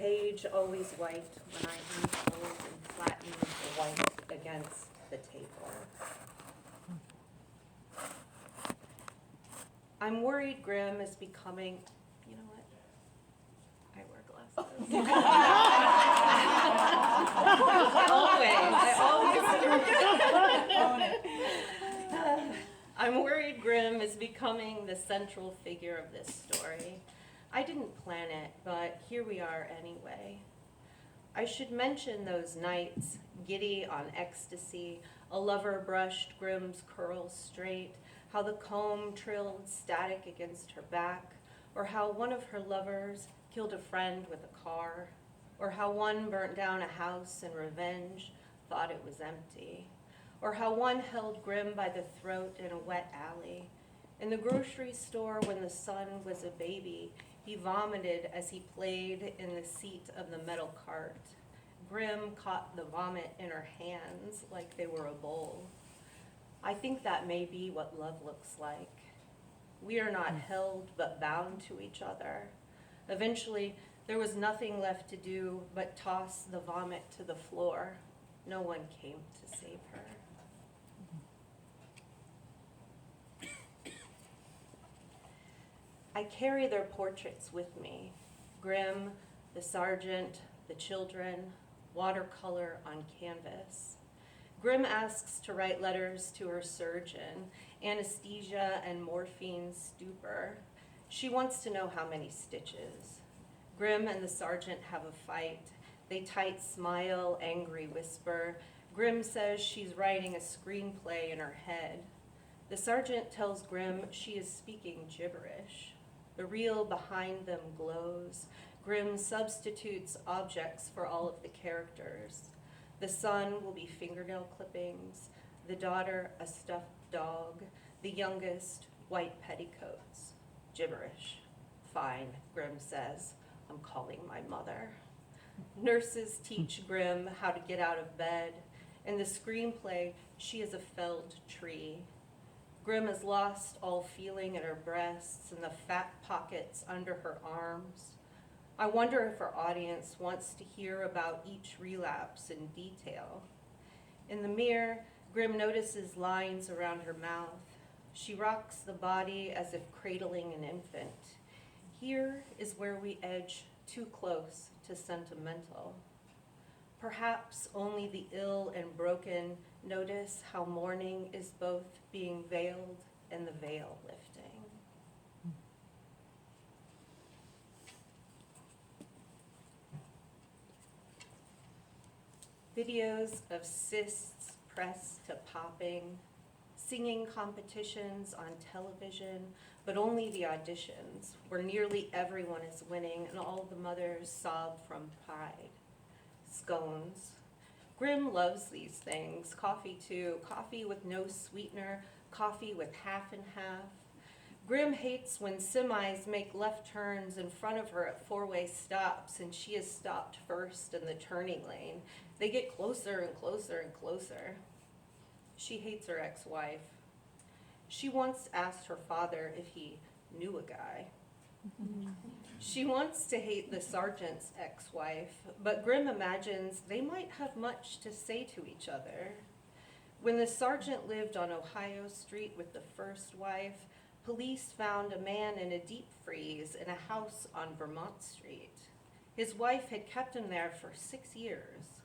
page always white when I unfold and flatten the white against the table. I'm worried Grimm is becoming, you know what? I wear glasses. I'm worried Grimm is becoming the central figure of this story. I didn't plan it, but here we are anyway. I should mention those nights, giddy on ecstasy, a lover brushed Grimm's curls straight, how the comb trilled static against her back, or how one of her lovers killed a friend with a car, or how one burnt down a house in revenge, thought it was empty, or how one held Grimm by the throat in a wet alley. In the grocery store when the son was a baby, he vomited as he played in the seat of the metal cart. Grimm caught the vomit in her hands like they were a bowl. I think that may be what love looks like. We are not held but bound to each other. Eventually, there was nothing left to do but toss the vomit to the floor. No one came to save her. I carry their portraits with me. Grimm, the sergeant, the children, watercolor on canvas. Grimm asks to write letters to her surgeon, anesthesia and morphine stupor. She wants to know how many stitches. Grimm and the sergeant have a fight. They tight smile, angry whisper. Grimm says she's writing a screenplay in her head. The sergeant tells Grimm she is speaking gibberish. The reel behind them glows. Grimm substitutes objects for all of the characters. The son will be fingernail clippings, the daughter a stuffed dog, the youngest white petticoats. Gibberish. Fine, Grimm says. I'm calling my mother. Nurses teach Grimm how to get out of bed. In the screenplay, she is a felled tree. Grimm has lost all feeling in her breasts and the fat pockets under her arms. I wonder if our audience wants to hear about each relapse in detail. In the mirror, Grimm notices lines around her mouth. She rocks the body as if cradling an infant. Here is where we edge too close to sentimental. Perhaps only the ill and broken notice how mourning is both being veiled and the veil lifting. Videos of cysts pressed to popping, singing competitions on television, but only the auditions, where nearly everyone is winning and all the mothers sob from pride. Scones. Grimm loves these things. Coffee too. Coffee with no sweetener. Coffee with half and half. Grimm hates when semis make left turns in front of her at four-way stops and she is stopped first in the turning lane. They get closer and closer and closer. She hates her ex-wife. She once asked her father if he knew a guy. She wants to hate the sergeant's ex-wife, but Grimm imagines they might have much to say to each other. When the sergeant lived on Ohio Street with the first wife, police found a man in a deep freeze in a house on Vermont Street. His wife had kept him there for 6 years.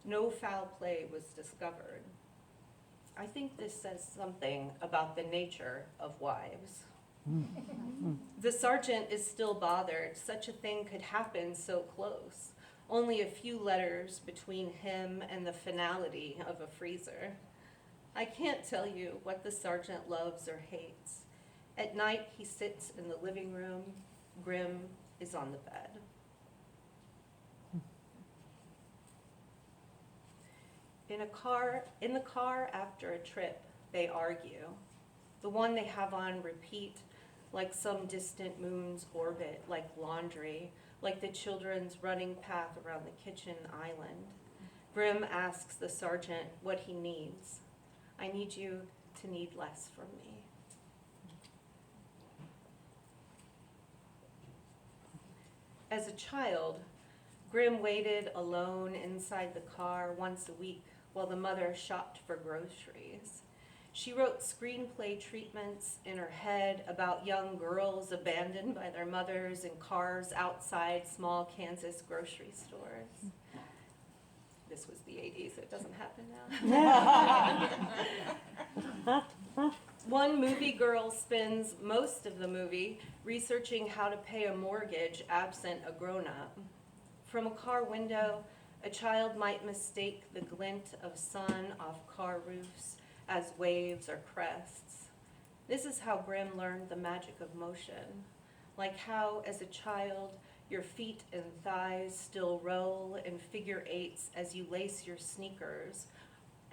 No foul play was discovered. I think this says something about the nature of wives. The sergeant is still bothered. Such a thing could happen so close. Only a few letters between him and the finality of a freezer. I can't tell you what the sergeant loves or hates. At night, he sits in the living room. Grimm is on the bed. In the car after a trip, they argue. The one they have on repeat, like some distant moon's orbit, like laundry, like the children's running path around the kitchen island. Grimm asks the sergeant what he needs. I need you to need less from me. As a child, Grim waited alone inside the car once a week while the mother shopped for groceries. She wrote screenplay treatments in her head about young girls abandoned by their mothers in cars outside small Kansas grocery stores. This was the 80s, it doesn't happen now. One movie girl spends most of the movie researching how to pay a mortgage absent a grown-up. From a car window, a child might mistake the glint of sun off car roofs as waves or crests. This is how Grimm learned the magic of motion, like how, as a child, your feet and thighs still roll in figure eights as you lace your sneakers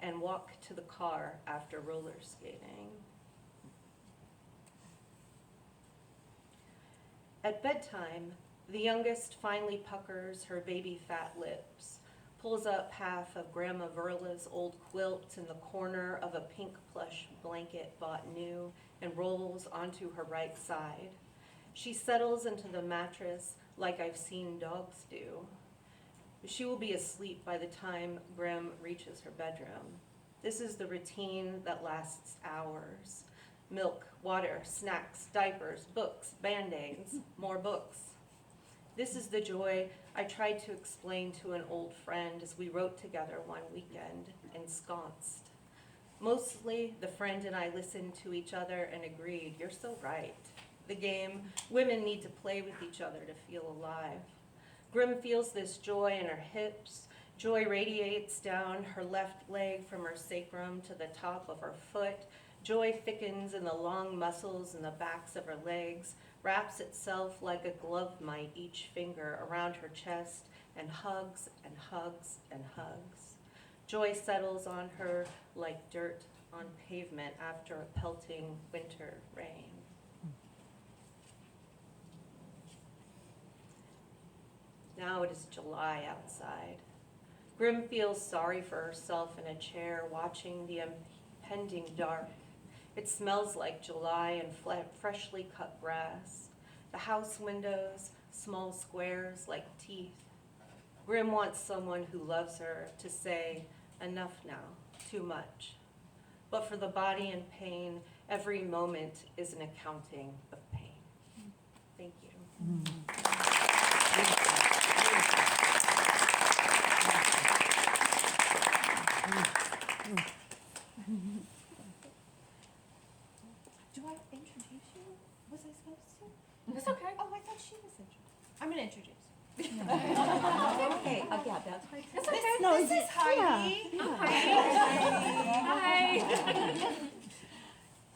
and walk to the car after roller skating. At bedtime, the youngest finally puckers her baby fat lips, pulls up half of Grandma Verla's old quilt in the corner of a pink plush blanket bought new and rolls onto her right side. She settles into the mattress like I've seen dogs do. She will be asleep by the time Grim reaches her bedroom. This is the routine that lasts hours. Milk, water, snacks, diapers, books, Band-Aids, more books. This is the joy I tried to explain to an old friend as we wrote together one weekend, ensconced. Mostly, the friend and I listened to each other and agreed, you're so right. The game, women need to play with each other to feel alive. Grim feels this joy in her hips. Joy radiates down her left leg from her sacrum to the top of her foot. Joy thickens in the long muscles in the backs of her legs, wraps itself like a glove might each finger around her chest, and hugs and hugs and hugs. Joy settles on her like dirt on pavement after a pelting winter rain. Now it is July outside. Grim feels sorry for herself in a chair watching the impending dark. It smells like July and freshly cut grass. The house windows, small squares like teeth. Grim wants someone who loves her to say, enough now, too much. But for the body and pain, every moment is an accounting of pain. Thank you. Do I introduce you? Was I supposed to? It's okay. Oh, I thought she was introduced. I'm going to introduce. Okay, yeah, that's right. It's okay. No, this is Heidi. Hi.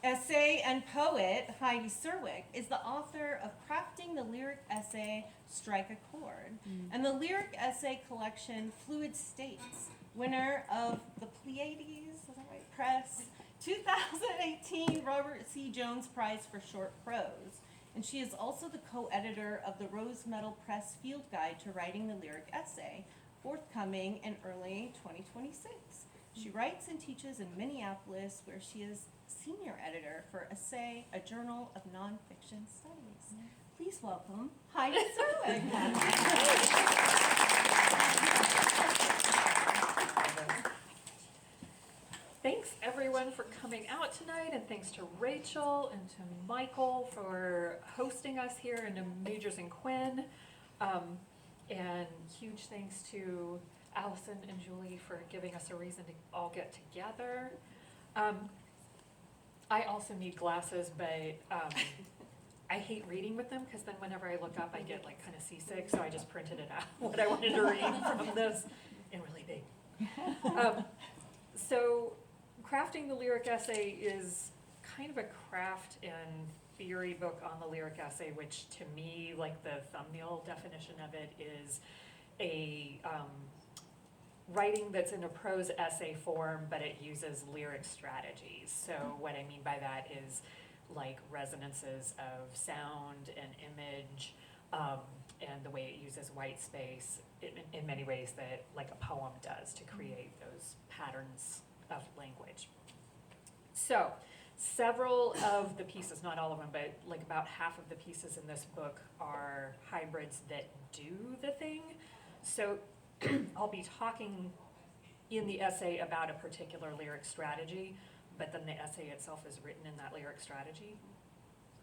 Essay and poet Heidi Czerwiec is the author of Crafting the Lyric Essay, Strike a Chord, and the lyric essay collection Fluid States, winner of the Pleiades, is that right, Press 2018 Robert C. Jones Prize for Short Prose. And she is also the co-editor of the Rose Medal Press Field Guide to Writing the Lyric Essay, forthcoming in early 2026. She writes and teaches in Minneapolis, where she is senior editor for Essay, a journal of nonfiction studies. Please welcome Heidi Czerwiec. Thanks everyone for coming out tonight, and thanks to Rachel and to Michael for hosting us here, and to Magers and Quinn. And huge thanks to Allison and Julie for giving us a reason to all get together. I also need glasses, but I hate reading with them, because then whenever I look up I get like kind of seasick, so I just printed it out, what I wanted to read from this in really big. So Crafting the Lyric Essay is kind of a craft and theory book on the lyric essay, which to me, like the thumbnail definition of it, is a writing that's in a prose essay form, but it uses lyric strategies. So what I mean by that is like resonances of sound and image, and the way it uses white space in many ways that like a poem does to create those patterns of language. So several of the pieces, not all of them, but like about half of the pieces in this book are hybrids that do the thing. So I'll be talking in the essay about a particular lyric strategy, but then the essay itself is written in that lyric strategy.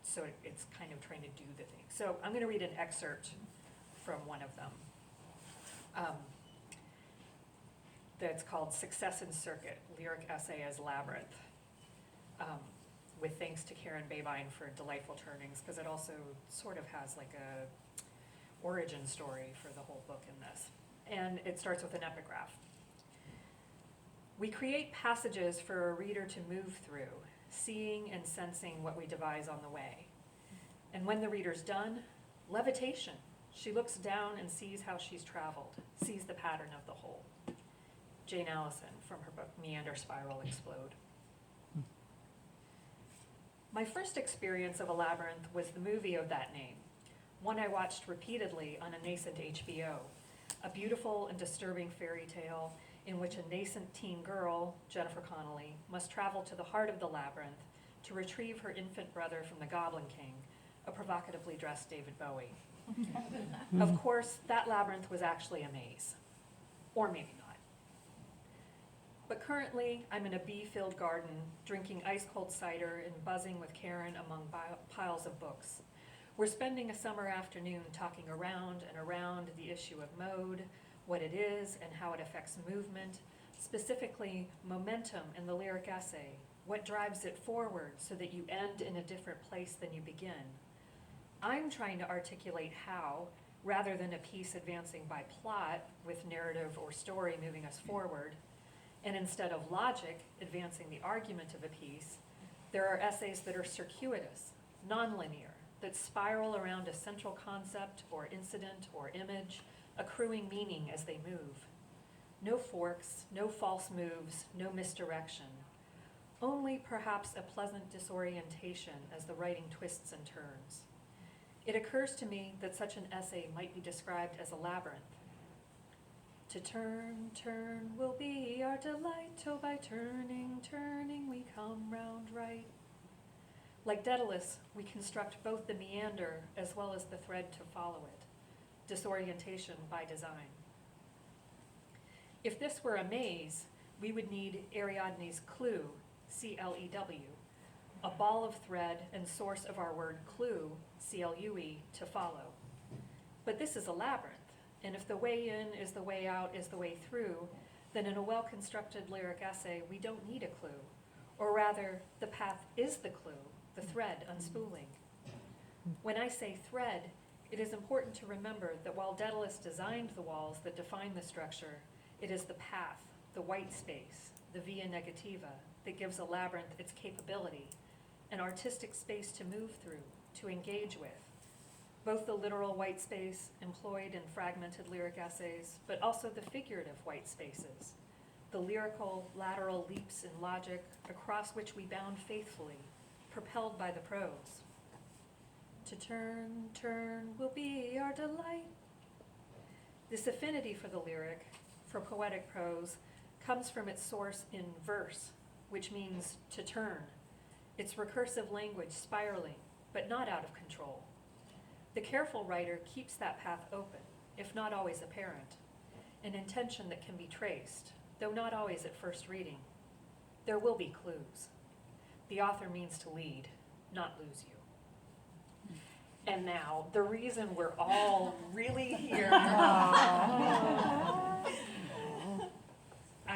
So it's kind of trying to do the thing. So I'm going to read an excerpt from one of them. That's called Success in Circuit, Lyric Essay as Labyrinth. With thanks to Karen Babine for delightful turnings, because it also sort of has like a origin story for the whole book in this. And it starts with an epigraph. We create passages for a reader to move through, seeing and sensing what we devise on the way. And when the reader's done, levitation. She looks down and sees how she's traveled, sees the pattern of the whole. Jane Allison from her book Meander, Spiral, Explode. My first experience of a labyrinth was the movie of that name, one I watched repeatedly on a nascent HBO, a beautiful and disturbing fairy tale in which a nascent teen girl, Jennifer Connelly, must travel to the heart of the labyrinth to retrieve her infant brother from the Goblin King, a provocatively dressed David Bowie. Of course, that labyrinth was actually a maze. Or maybe not. But currently, I'm in a bee-filled garden, drinking ice-cold cider and buzzing with Karen among piles of books. We're spending a summer afternoon talking around and around the issue of mode, what it is and how it affects movement, specifically momentum in the lyric essay, what drives it forward so that you end in a different place than you begin. I'm trying to articulate how, rather than a piece advancing by plot with narrative or story moving us forward, and instead of logic advancing the argument of a piece, there are essays that are circuitous, nonlinear, that spiral around a central concept or incident or image, accruing meaning as they move. No forks, no false moves, no misdirection. Only perhaps a pleasant disorientation as the writing twists and turns. It occurs to me that such an essay might be described as a labyrinth. To turn, turn will be our delight, till by turning, turning we come round right. Like Daedalus, we construct both the meander as well as the thread to follow it, disorientation by design. If this were a maze, we would need Ariadne's clue, C-L-E-W, a ball of thread and source of our word clue, C-L-U-E, to follow. But this is a labyrinth, and if the way in is the way out is the way through, then in a well-constructed lyric essay, we don't need a clue. Or rather, the path is the clue, the thread unspooling. When I say thread, it is important to remember that while Daedalus designed the walls that define the structure, it is the path, the white space, the via negativa, that gives a labyrinth its capability, an artistic space to move through, to engage with. Both the literal white space employed in fragmented lyric essays, but also the figurative white spaces, the lyrical lateral leaps in logic across which we bound faithfully, propelled by the prose. To turn, turn will be our delight. This affinity for the lyric, for poetic prose, comes from its source in verse, which means to turn, its recursive language spiraling, but not out of control. The careful writer keeps that path open, if not always apparent, an intention that can be traced, though not always at first reading. There will be clues. The author means to lead, not lose you. And now, the reason we're all really here, I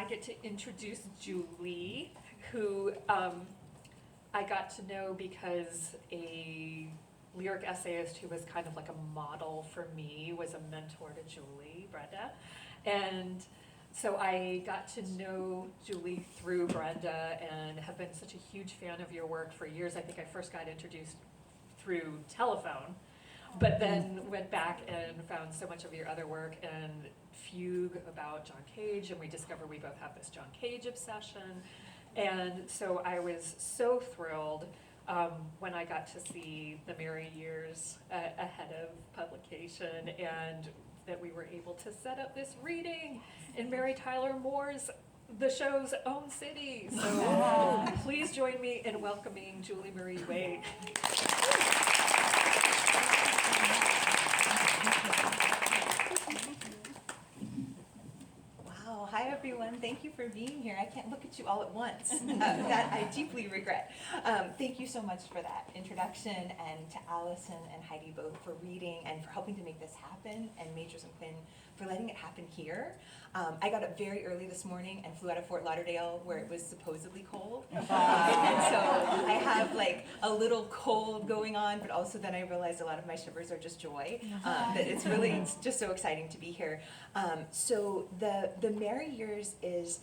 get to introduce Julie, who I got to know because a lyric essayist who was kind of like a model for me was a mentor to Julie, Brenda. And so I got to know Julie through Brenda and have been such a huge fan of your work for years. I think I first got introduced through telephone, but then went back and found so much of your other work and fugue about John Cage, and we discovered we both have this John Cage obsession. And so I was so thrilled when I got to see the merry years ahead of publication, and that we were able to set up this reading in Mary Tyler Moore's the show's own city. So please join me in welcoming Julie Marie Wade. thank you for being here. I can't look at you all at once. That I deeply regret. Thank you so much for that introduction, and to Allison and Heidi both for reading and for helping to make this happen, and Magers and Quinn for letting it happen here. I got up very early this morning and flew out of Fort Lauderdale where it was supposedly cold. And so I have like a little cold going on, but also then I realized a lot of my shivers are just joy. That it's just so exciting to be here. So the Merry Years is,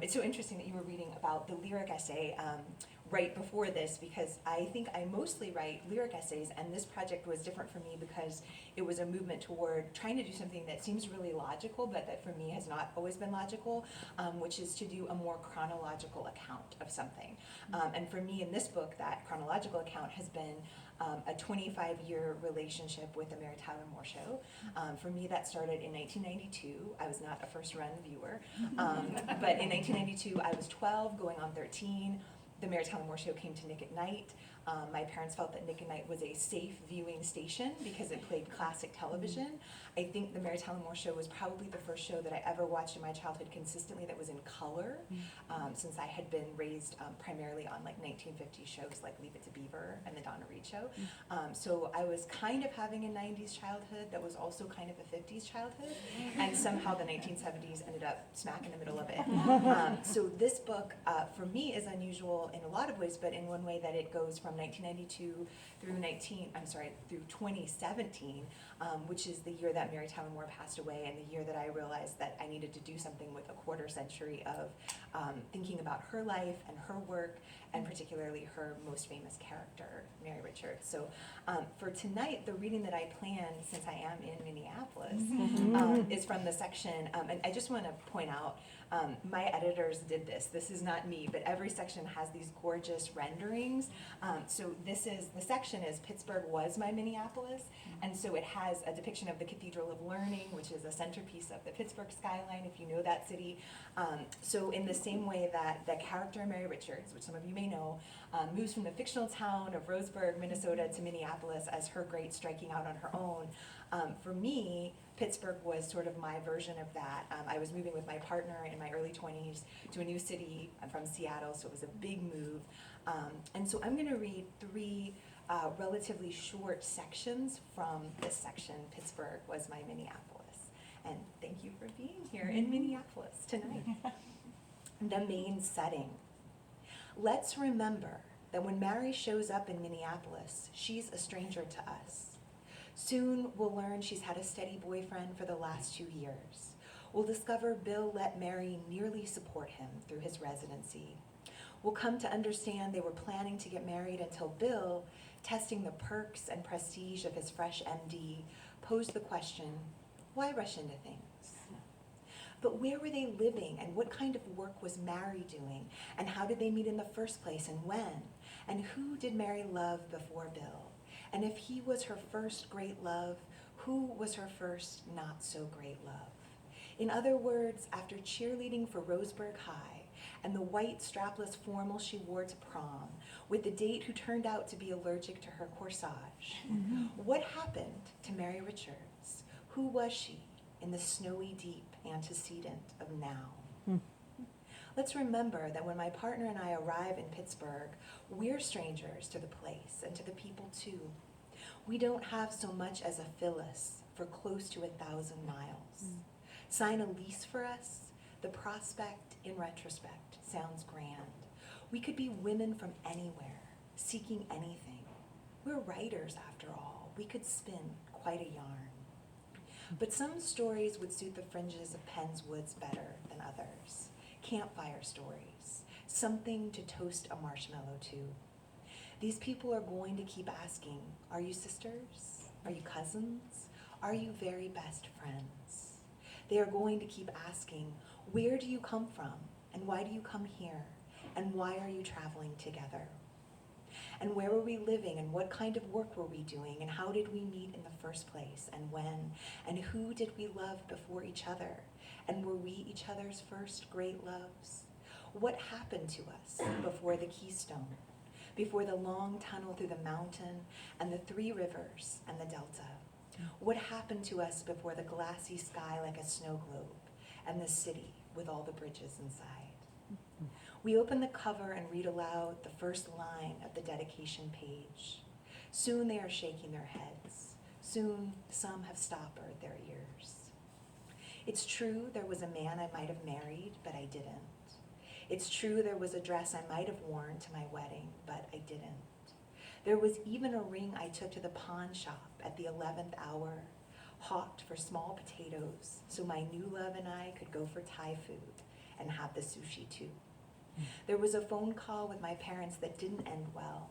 it's so interesting that you were reading about the lyric essay right before this, because I think I mostly write lyric essays, and this project was different for me because it was a movement toward trying to do something that seems really logical, but that for me has not always been logical, which is to do a more chronological account of something. And for me in this book, that chronological account has been a 25-year relationship with the Mary Tyler Moore Show. For me, that started in 1992. I was not a first-run viewer, but in 1992, I was 12, going on 13. The Mary Tyler Moore Show came to Nick at Night. My parents felt that Nick at Night was a safe viewing station because it played classic television. I think the Mary Tyler Moore Show was probably the first show that I ever watched in my childhood consistently that was in color, since I had been raised primarily on like 1950s shows like Leave It to Beaver and the Donna Reed Show. So I was kind of having a 90s childhood that was also kind of a 50s childhood, and somehow the 1970s ended up smack in the middle of it. So this book for me is unusual in a lot of ways, but in one way that it goes from 1992 through 2017, which is the year that Mary Tyler Moore passed away, and the year that I realized that I needed to do something with a quarter century of thinking about her life and her work, and particularly her most famous character, Mary Richards. So for tonight, the reading that I planned, since I am in Minneapolis, is from the section, and I just want to point out, my editors did this. This is not me, but every section has these gorgeous renderings. So the section is Pittsburgh Was My Minneapolis, and so it has a depiction of the Cathedral of Learning, which is a centerpiece of the Pittsburgh skyline, if you know that city. So in the same way that the character Mary Richards, which some of you may know, moves from the fictional town of Roseburg, Minnesota to Minneapolis as her great striking out on her own, for me, Pittsburgh was sort of my version of that. I was moving with my partner in my early 20s to a new city. I'm from Seattle, so it was a big move. And so I'm going to read three relatively short sections from this section, Pittsburgh Was My Minneapolis. And thank you for being here in Minneapolis tonight. The main setting. Let's remember that when Mary shows up in Minneapolis, she's a stranger to us. Soon we'll learn she's had a steady boyfriend for the last 2 years. We'll discover Bill let Mary nearly support him through his residency. We'll come to understand they were planning to get married until Bill, testing the perks and prestige of his fresh MD, posed the question, why rush into things? But where were they living, and what kind of work was Mary doing, and how did they meet in the first place, and when? And who did Mary love before Bill? And if he was her first great love, who was her first not so great love? In other words, after cheerleading for Roseburg High and the white strapless formal she wore to prom, with the date who turned out to be allergic to her corsage, what happened to Mary Richards? Who was she in the snowy deep antecedent of now? Let's remember that when my partner and I arrive in Pittsburgh, we're strangers to the place and to the people too. We don't have so much as a Phyllis for close to 1,000 miles. Sign a lease for us? The prospect, in retrospect, sounds grand. We could be women from anywhere, seeking anything. We're writers, after all. We could spin quite a yarn. But some stories would suit the fringes of Penn's Woods better than others. Campfire stories, something to toast a marshmallow to. These people are going to keep asking, are you sisters? Are you cousins? Are you very best friends? They are going to keep asking, where do you come from? And why do you come here? And why are you traveling together? And where were we living, and what kind of work were we doing, and how did we meet in the first place, and when? And who did we love before each other? And were we each other's first great loves? What happened to us before the Keystone, before the long tunnel through the mountain and the 3 rivers and the Delta? What happened to us before the glassy sky like a snow globe and the city with all the bridges inside. We open the cover and read aloud the first line of the dedication page. Soon they are shaking their heads. Soon some have stoppered their ears. It's true there was a man I might have married, but I didn't. It's true there was a dress I might have worn to my wedding, but I didn't. There was even a ring I took to the pawn shop at the 11th hour, hawked for small potatoes, so my new love and I could go for Thai food and have the sushi too. There was a phone call with my parents that didn't end well,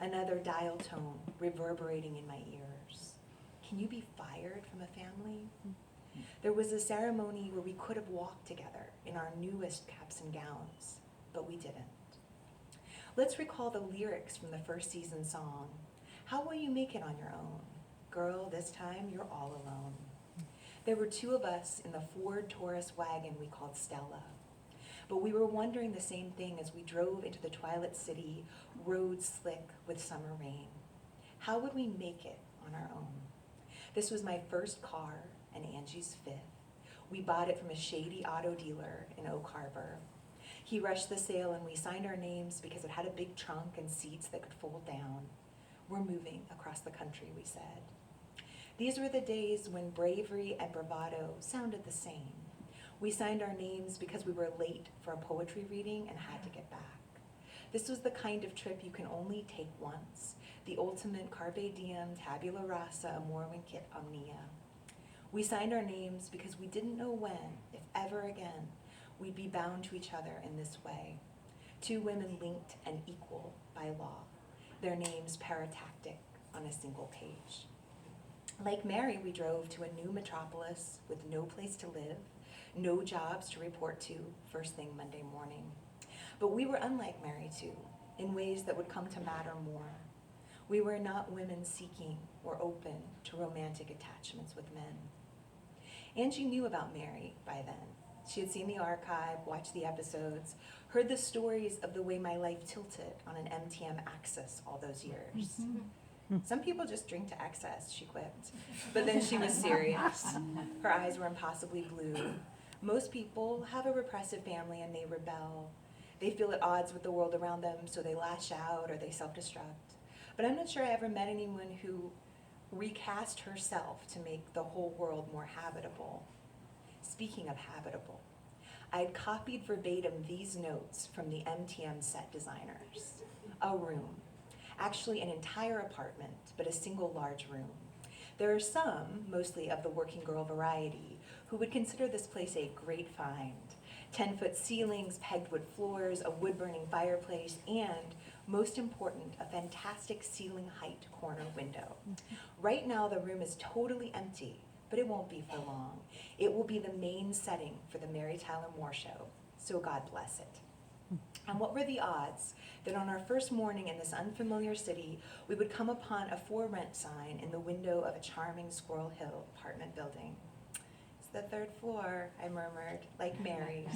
another dial tone reverberating in my ears. Can you be fired from a family? There was a ceremony where we could have walked together in our newest caps and gowns, but we didn't. Let's recall the lyrics from the first season song. How will you make it on your own? Girl, this time you're all alone. There were two of us in the Ford Taurus wagon we called Stella. But we were wondering the same thing as we drove into the Twilight City, roads slick with summer rain. How would we make it on our own? This was my first car and Angie's fifth. We bought it from a shady auto dealer in Oak Harbor. He rushed the sale and we signed our names because it had a big trunk and seats that could fold down. We're moving across the country, we said. These were the days when bravery and bravado sounded the same. We signed our names because we were late for a poetry reading and had to get back. This was the kind of trip you can only take once, the ultimate carpe diem, tabula rasa, amor vincit omnia. We signed our names because we didn't know when, if ever again, we'd be bound to each other in this way. Two women linked and equal by law, their names paratactic on a single page. Like Mary, we drove to a new metropolis with no place to live, no jobs to report to first thing Monday morning. But we were unlike Mary too, in ways that would come to matter more. We were not women seeking or open to romantic attachments with men. Angie knew about Mary by then. She had seen the archive, watched the episodes, heard the stories of the way my life tilted on an MTM axis all those years. Some people just drink to excess, she quipped. But then she was serious. Her eyes were impossibly blue. Most people have a repressive family and they rebel. They feel at odds with the world around them, so they lash out or they self-destruct. But I'm not sure I ever met anyone who recast herself to make the whole world more habitable. Speaking of habitable, I had copied verbatim these notes from the MTM set designers. A room. Actually an entire apartment, but a single large room. There are some, mostly of the working girl variety, who would consider this place a great find. 10-foot ceilings, pegged wood floors, a wood-burning fireplace, and, most important, a fantastic ceiling height corner window. Right now the room is totally empty, but it won't be for long. It will be the main setting for the Mary Tyler Moore Show, so God bless it. And what were the odds that on our first morning in this unfamiliar city, we would come upon a for rent sign in the window of a charming Squirrel Hill apartment building? It's the third floor, I murmured, like Mary's.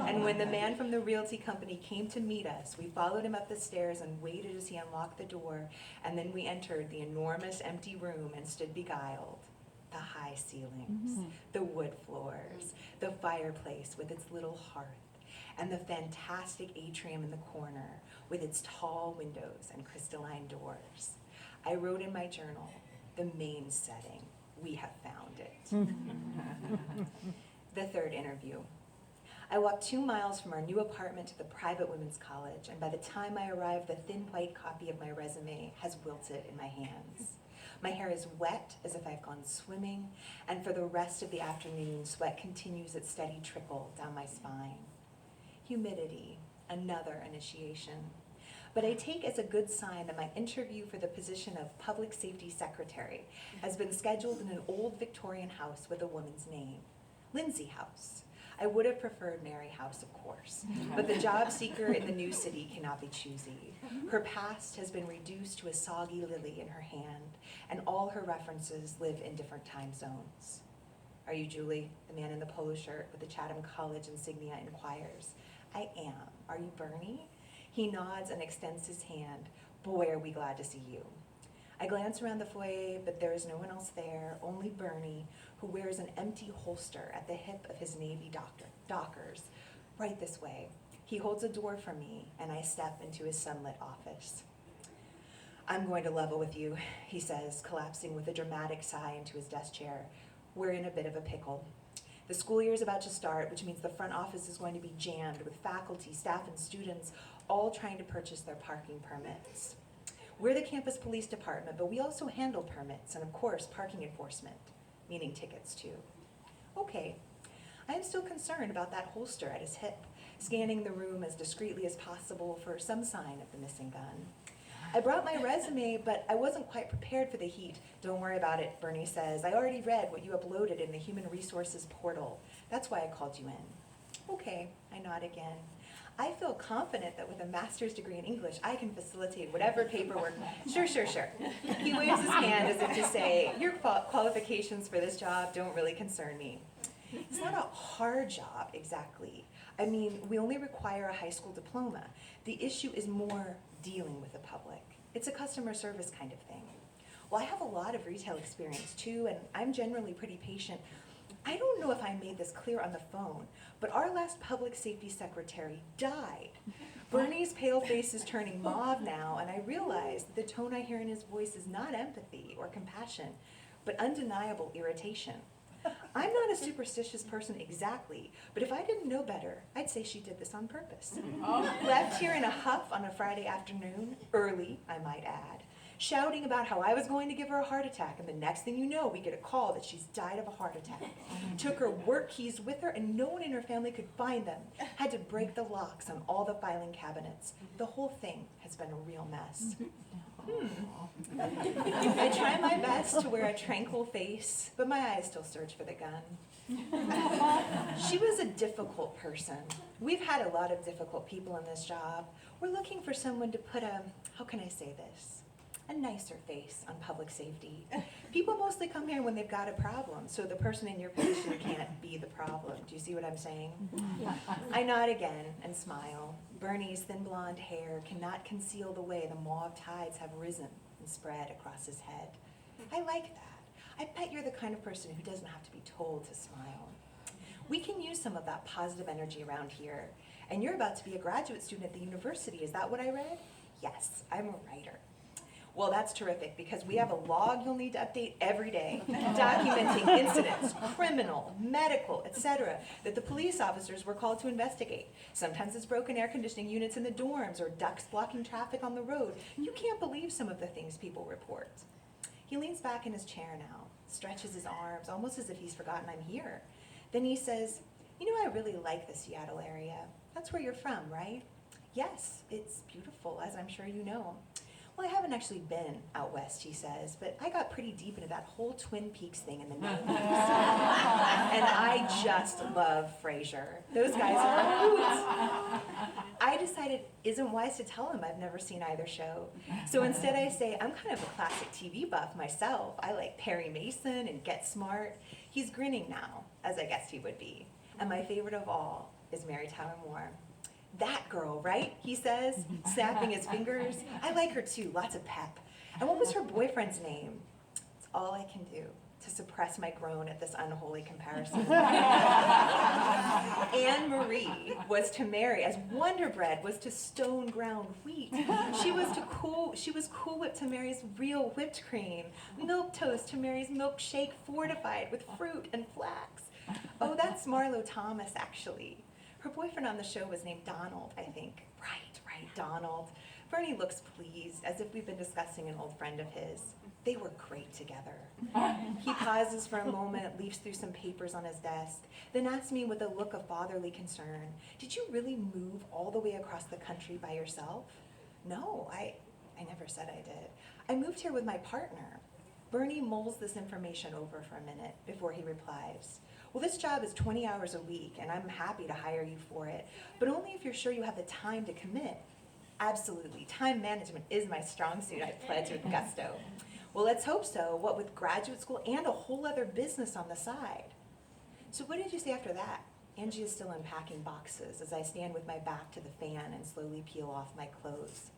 And when the man from the realty company came to meet us, we followed him up the stairs and waited as he unlocked the door, and then we entered the enormous empty room and stood beguiled. The high ceilings, the wood floors, the fireplace with its little hearth, and the fantastic atrium in the corner with its tall windows and crystalline doors. I wrote in my journal, the main setting, we have found it. The third interview. I walked 2 miles from our new apartment to the private women's college, and by the time I arrived, the thin white copy of my resume has wilted in my hands. My hair is wet as if I've gone swimming, and for the rest of the afternoon, sweat continues its steady trickle down my spine. Humidity, another initiation. But I take as a good sign that my interview for the position of public safety secretary has been scheduled in an old Victorian house with a woman's name, Lindsay House. I would have preferred Mary House, of course, but the job seeker in the new city cannot be choosy. Her past has been reduced to a soggy lily in her hand, and all her references live in different time zones. Are you Julie? The man in the polo shirt with the Chatham College insignia inquires. I am. Are you Bernie? He nods and extends his hand. Boy, are we glad to see you. I glance around the foyer, but there is no one else there, only Bernie, who wears an empty holster at the hip of his Navy Dockers. Right this way. He holds a door for me, and I step into his sunlit office. I'm going to level with you, he says, collapsing with a dramatic sigh into his desk chair. We're in a bit of a pickle. The school year is about to start, which means the front office is going to be jammed with faculty, staff, and students all trying to purchase their parking permits. We're the campus police department, but we also handle permits and, of course, parking enforcement, meaning tickets, too. Okay, I am still concerned about that holster at his hip, scanning the room as discreetly as possible for some sign of the missing gun. I brought my resume, but I wasn't quite prepared for the heat. Don't worry about it, Bernie says. I already read what you uploaded in the Human Resources portal. That's why I called you in. Okay, I nod again. I feel confident that with a master's degree in English, I can facilitate whatever paperwork. Sure. He waves his hand as if to say, your qualifications for this job don't really concern me. It's not a hard job, exactly. I mean, we only require a high school diploma. The issue is more dealing with the public. It's a customer service kind of thing. Well, I have a lot of retail experience too, and I'm generally pretty patient. I don't know if I made this clear on the phone, but our last public safety secretary died. Bernie's pale face is turning mauve now, and I realize that the tone I hear in his voice is not empathy or compassion, but undeniable irritation. I'm not a superstitious person exactly, but if I didn't know better, I'd say she did this on purpose. Left here in a huff on a Friday afternoon, early, I might add, shouting about how I was going to give her a heart attack, and the next thing you know, we get a call that she's died of a heart attack. Took her work keys with her, and no one in her family could find them. Had to break the locks on all the filing cabinets. The whole thing has been a real mess. I try my best to wear a tranquil face, but my eyes still search for the gun. She was a difficult person. We've had a lot of difficult people in this job. We're looking for someone to put how can I say this? A nicer face on public safety. People mostly come here when they've got a problem, so the person in your position can't be the problem. Do you see what I'm saying? I nod again and smile. Bernie's thin blonde hair cannot conceal the way the mauve tides have risen and spread across his head. I like that. I bet you're the kind of person who doesn't have to be told to smile. We can use some of that positive energy around here. And you're about to be a graduate student at the university. Is that what I read? Yes, I'm a writer. Well, that's terrific, because we have a log you'll need to update every day, documenting incidents, criminal, medical, etc., that the police officers were called to investigate. Sometimes it's broken air conditioning units in the dorms or ducks blocking traffic on the road. You can't believe some of the things people report. He leans back in his chair now, stretches his arms, almost as if he's forgotten I'm here. Then he says, you know, I really like the Seattle area. That's where you're from, right? Yes, it's beautiful, as I'm sure you know. Well, I haven't actually been out west, he says, but I got pretty deep into that whole Twin Peaks thing in the 90s. And I just love Frasier. Those guys are hoots. I decided it isn't wise to tell him I've never seen either show. So instead I say, I'm kind of a classic TV buff myself. I like Perry Mason and Get Smart. He's grinning now, as I guessed he would be. And my favorite of all is Mary Tyler Moore. That girl, right? He says, snapping his fingers. I like her too, lots of pep. And what was her boyfriend's name? It's all I can do to suppress my groan at this unholy comparison. Anne Marie was to Mary as Wonder Bread was to stone ground wheat. She was Cool Whip to Mary's real whipped cream. Milk Toast to Mary's milkshake fortified with fruit and flax. Oh, that's Marlo Thomas, actually. Her boyfriend on the show was named Donald, I think. Right, Donald. Bernie looks pleased, as if we've been discussing an old friend of his. They were great together. He pauses for a moment, leafs through some papers on his desk, then asks me with a look of fatherly concern, did you really move all the way across the country by yourself? No, I never said I did. I moved here with my partner. Bernie mulls this information over for a minute before he replies. Well, this job is 20 hours a week, and I'm happy to hire you for it, but only if you're sure you have the time to commit. Absolutely. Time management is my strong suit, I pledge with gusto. Well, let's hope so, what with graduate school and a whole other business on the side. So what did you say after that? Angie is still unpacking boxes as I stand with my back to the fan and slowly peel off my clothes.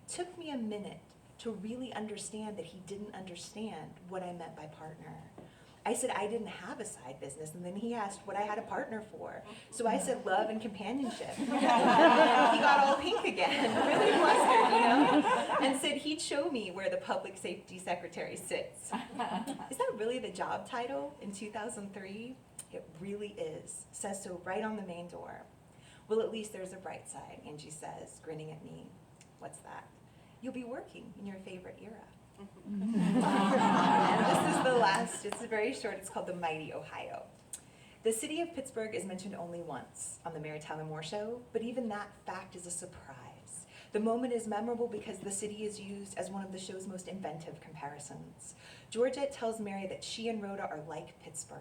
It took me a minute to really understand that he didn't understand what I meant by partner. I said I didn't have a side business, and then he asked what I had a partner for. So I said love and companionship. He got all pink again, really flustered, you know, and said he'd show me where the public safety secretary sits. Is that really the job title in 2003? It really is. Says so right on the main door. Well, at least there's a bright side, Angie says, grinning at me. What's that? You'll be working in your favorite era. And this is the last, it's very short, it's called The Mighty Ohio. The city of Pittsburgh is mentioned only once on the Mary Tyler Moore Show, but even that fact is a surprise. The moment is memorable because the city is used as one of the show's most inventive comparisons. Georgette tells Mary that she and Rhoda are like Pittsburgh,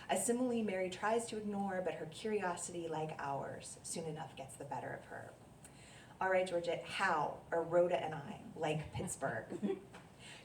a simile Mary tries to ignore, but her curiosity, like ours, soon enough gets the better of her. All right, Georgette, how are Rhoda and I like Pittsburgh?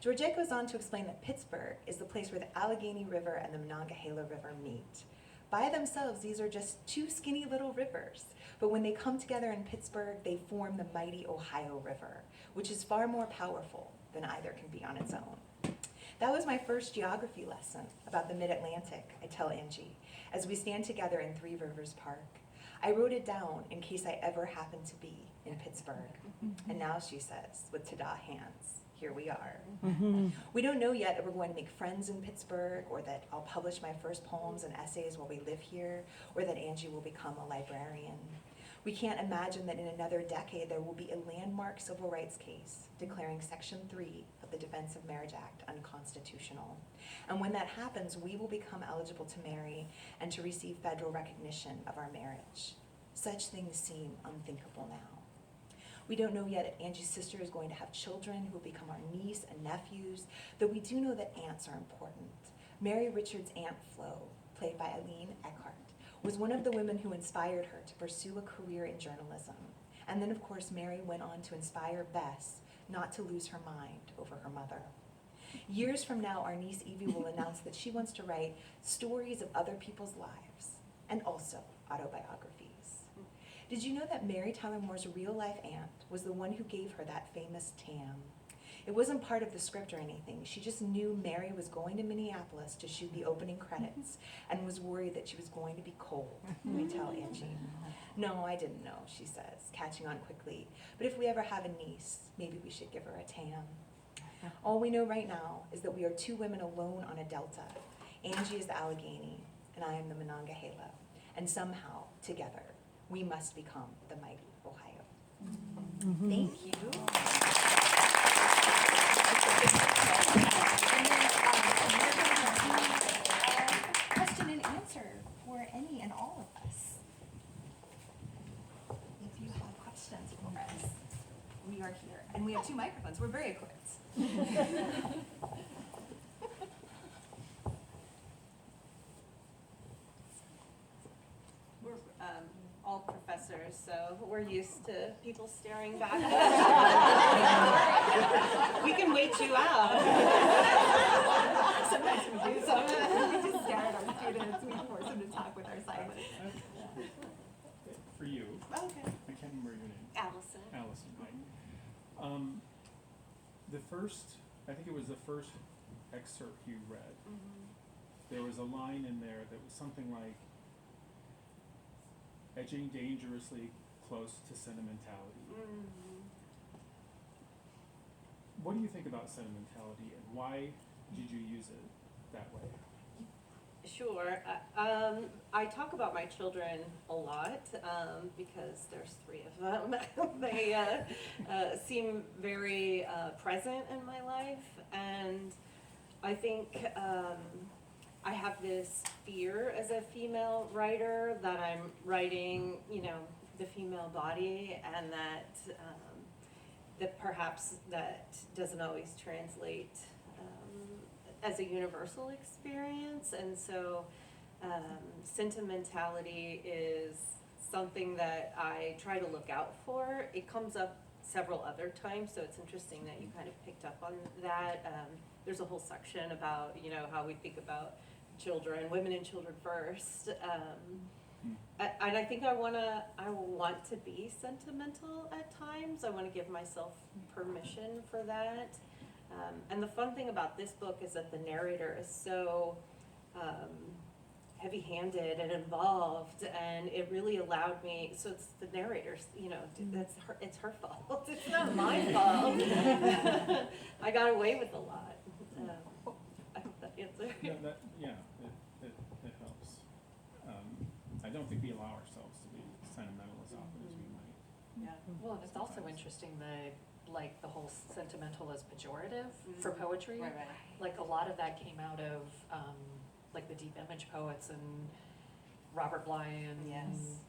Georgette goes on to explain that Pittsburgh is the place where the Allegheny River and the Monongahela River meet. By themselves, these are just two skinny little rivers, but when they come together in Pittsburgh, they form the mighty Ohio River, which is far more powerful than either can be on its own. That was my first geography lesson about the Mid-Atlantic, I tell Angie, as we stand together in Three Rivers Park. I wrote it down in case I ever happened to be in Pittsburgh. And now, she says, with ta-da hands, here we are. We don't know yet that we're going to make friends in Pittsburgh, or that I'll publish my first poems and essays while we live here, or that Angie will become a librarian. We can't imagine that in another decade there will be a landmark civil rights case declaring Section 3 of the Defense of Marriage Act unconstitutional. And when that happens, we will become eligible to marry and to receive federal recognition of our marriage. Such things seem unthinkable now. We don't know yet if Angie's sister is going to have children who will become our niece and nephews, though we do know that aunts are important. Mary Richards' Aunt Flo, played by Eileen Eckhart, was one of the women who inspired her to pursue a career in journalism. And then, of course, Mary went on to inspire Bess not to lose her mind over her mother. Years from now, our niece Evie will announce that she wants to write stories of other people's lives, and also autobiographies. Did you know that Mary Tyler Moore's real-life aunt was the one who gave her that famous tam? It wasn't part of the script or anything. She just knew Mary was going to Minneapolis to shoot the opening credits and was worried that she was going to be cold, we tell Angie. No, I didn't know, she says, catching on quickly. But if we ever have a niece, maybe we should give her a tam. All we know right now is that we are two women alone on a delta. Angie is the Allegheny, and I am the Monongahela. And somehow, together, we must become the mighty Ohio. Thank you. Question and answer for any and all of us. If you have questions for us, we are here. And we have two microphones. We're very equipped. We're all professors, so we're used to people staring back. We can wait you out. Sometimes we do. Sometimes we just stare at our students. We force them to talk with our silence. For you, Okay. I can't remember your name. Allison. Allison, right? I think it was the first excerpt you read. There was a line in there that was something like, edging dangerously close to sentimentality. What do you think about sentimentality, and why did you use it that way? Sure. I talk about my children a lot because there's three of them. They seem very present in my life, and I think I have this fear as a female writer that I'm writing, the female body, and that perhaps that doesn't always translate as a universal experience. And so sentimentality is something that I try to look out for. It comes up several other times, so it's interesting that you kind of picked up on that. There's a whole section about, how we think about children, women and children first. And I think I want to be sentimental at times. I want to give myself permission for that. And the fun thing about this book is that the narrator is so heavy-handed and involved, and it really allowed me. So it's the narrator's, it's her fault. It's not my fault. I got away with a lot. I hope that answers. It helps. I don't think we allow ourselves to be sentimental as often as we might. Yeah, well, and it's also interesting the whole sentimental as pejorative for poetry. Right. Like a lot of that came out of, like the deep image poets and Robert Bly and Yes.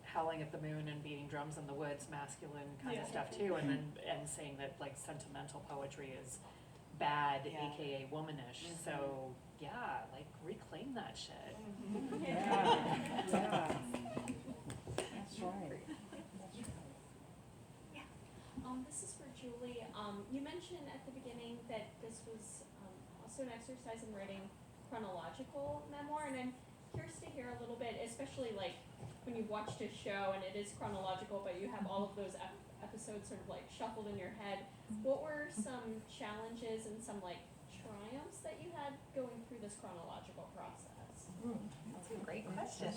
Howling at the Moon and Beating Drums in the Woods, masculine kind of stuff too, and saying that like sentimental poetry is bad, Yeah. AKA womanish. So yeah, like reclaim that shit. Yeah. That's right. This is for Julie. You mentioned at the beginning that this was also an exercise in writing chronological memoir, and I'm curious to hear a little bit, especially like when you've watched a show and it is chronological, but you have all of those episodes sort of like shuffled in your head. What were some challenges and some like triumphs that you had going through this chronological process? That's a great question.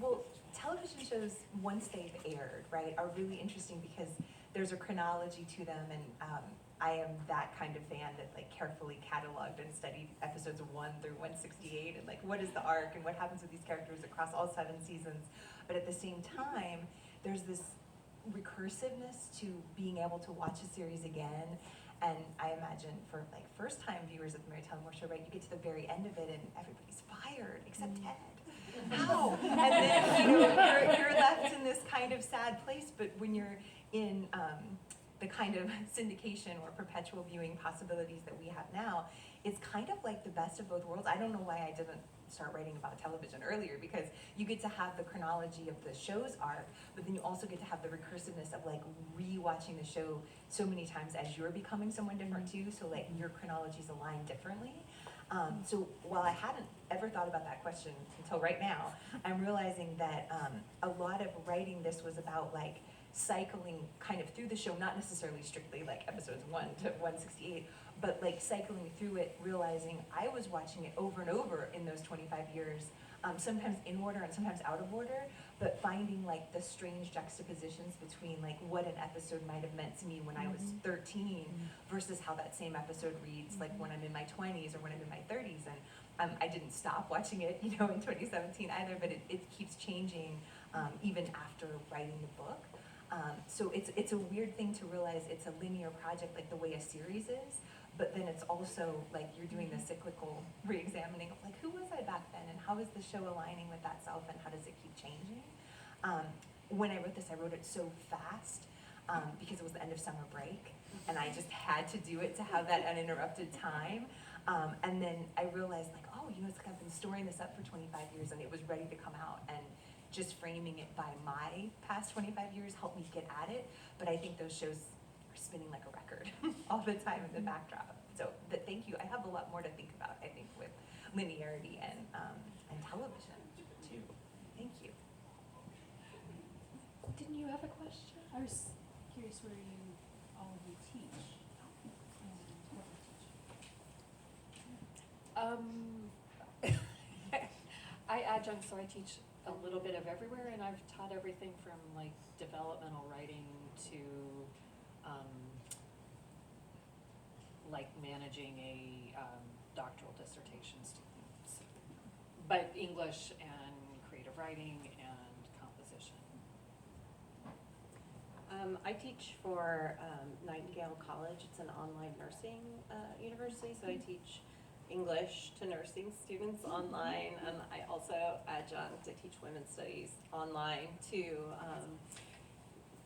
Well, television shows, once they've aired, right, are really interesting because there's a chronology to them, and I am that kind of fan that like carefully cataloged and studied episodes 1 through 168 and like what is the arc and what happens with these characters across all 7 seasons. But at the same time, there's this recursiveness to being able to watch a series again. And I imagine for like first time viewers of the Mary Tyler Moore Show, right, you get to the very end of it and everybody's fired except Ted. How? And then you're left in this kind of sad place. But when you're in the kind of syndication or perpetual viewing possibilities that we have now, it's kind of like the best of both worlds. I don't know why I didn't start writing about television earlier, because you get to have the chronology of the show's arc, but then you also get to have the recursiveness of like re-watching the show so many times as you're becoming someone different too, so like your chronologies align differently. So while I hadn't ever thought about that question until right now, I'm realizing that a lot of writing this was about like cycling kind of through the show, not necessarily strictly like episodes 1 to 168, but like cycling through it, realizing I was watching it over and over in those 25 years, sometimes in order and sometimes out of order, but finding like the strange juxtapositions between like what an episode might have meant to me when I was 13 versus how that same episode reads like when I'm in my 20s or when I'm in my 30s. And I didn't stop watching it, in 2017 either, but it keeps changing even after writing the book. So it's a weird thing to realize it's a linear project like the way a series is, but then it's also like you're doing the cyclical re-examining of like who was I back then and how is the show aligning with that self and how does it keep changing? When I wrote this, I wrote it so fast because it was the end of summer break and I just had to do it to have that uninterrupted time. And then I realized like, oh, it's like I've been storing this up for 25 years and it was ready to come out, and just framing it by my past 25 years helped me get at it. But I think those shows are spinning like a record all the time in the backdrop. So thank you. I have a lot more to think about, I think, with linearity and television too. Thank you. Didn't you have a question? I was curious where all of you teach and what you teach. I adjunct, so I teach a little bit of everywhere, and I've taught everything from like developmental writing to like managing a doctoral dissertation student, but English and creative writing and composition. I teach for Nightingale College. It's an online nursing university, so I teach English to nursing students online, and I also adjunct. I teach women's studies online to